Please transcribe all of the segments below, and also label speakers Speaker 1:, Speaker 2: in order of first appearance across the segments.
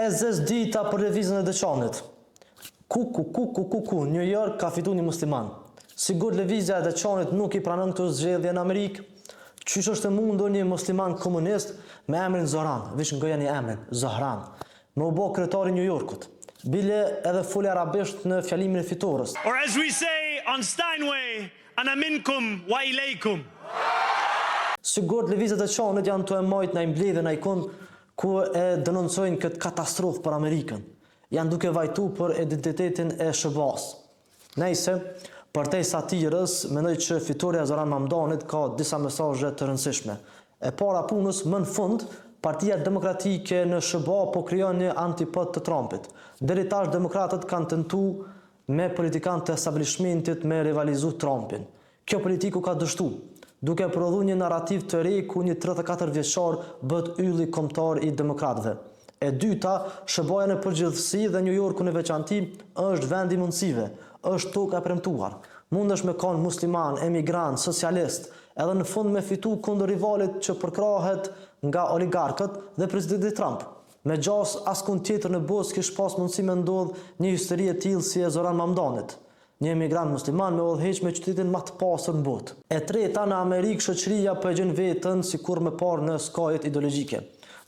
Speaker 1: E zez dita për lëvizjen e Deçanit. New York ka fitu një musliman. Sigur lëvizja e Deçanit nuk i pranon këtë zgjedhje në Amerikë. Qysh është e mundur një musliman komunist me emrin Zohran, vish nga një emrin, Zohran, me u bë kryetari i New Yorkut. Bile edhe foli arabisht në fjalimin e fitores.
Speaker 2: Or as we say on Steinway, ana minkum wa ilaykum.
Speaker 1: Sigur lëvizjet e Deçanit janë të e majt në mbledhjen ai kon ku e denoncojnë këtë katastrofë për Amerikën. Janë duke vajtu për identitetin e SHBA-s. Nëse, për te satirës, mendoj që fitoria e Zoran Mamdanit ka disa mesazhe të rëndësishme. E para punës, më në fund, Partia Demokratike në SHBA po krijon një antipod të Trumpit. Deri tash demokratët kanë tentuar me politikanë të establishmentit me rivalizu Trumpin. Kjo politiku ka dështu, duke prodhuar një narrativ të re ku një 34 vjeçar bëhet ylli kombëtar i demokratëve. E dyta, SHBA në përgjithësi dhe New Yorku në veçanti është vend i mundësive, është tokë e premtuar. Mundesh me qenë musliman, emigrant, socialist, edhe në fund me fitu kundër rivalit që përkrahet nga oligarkët dhe presidenti Trump. Me gjas askund tjetër në botë kish pas mundësi me ndodh një hysteri e tillë si e Zoran Mamdanit, një emigrant musliman me udhëheq me qytetin më të pastër në botë. E treta, në Amerikë shoqëria po e gjen veten sikur më parë në skajet ideologjike.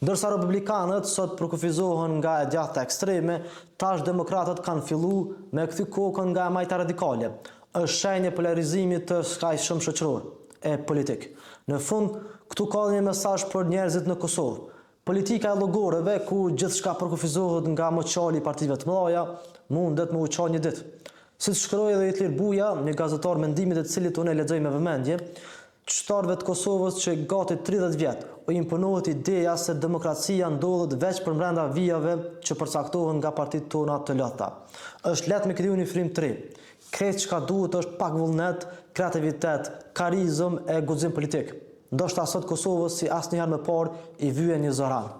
Speaker 1: Ndërsa republikanët sot përkufizohen nga e djathta ekstreme, tash demokratët kanë filluar me kthy kokën nga e majta radikale. Është shenjë polarizimit të skajshëm shoqëror e politik. Në fund, këtu ka një mesazh për njerëzit në Kosovë. Politika e llogorëve ku gjithçka përkufizohet nga moçali i partive të mëdha mundet me u çon një ditë. Siç shkroi edhe Hitler Buja, një gazetar mendimit e cilit unë e lexoj me vëmendje, qytetarëve të Kosovës që gati 30 vjet u imponohet ideja se demokracia ndodhet veç përbrenda vijave që përcaktohen nga partitë tona të lehta. Është lehtë me kriju një frymë të re. Krejt çka duhet është pak vullnet, kreativitet, karizëm e guxim politik. Ndoshta sot Kosovës si asnjëherë më parë i vjen një Zoran.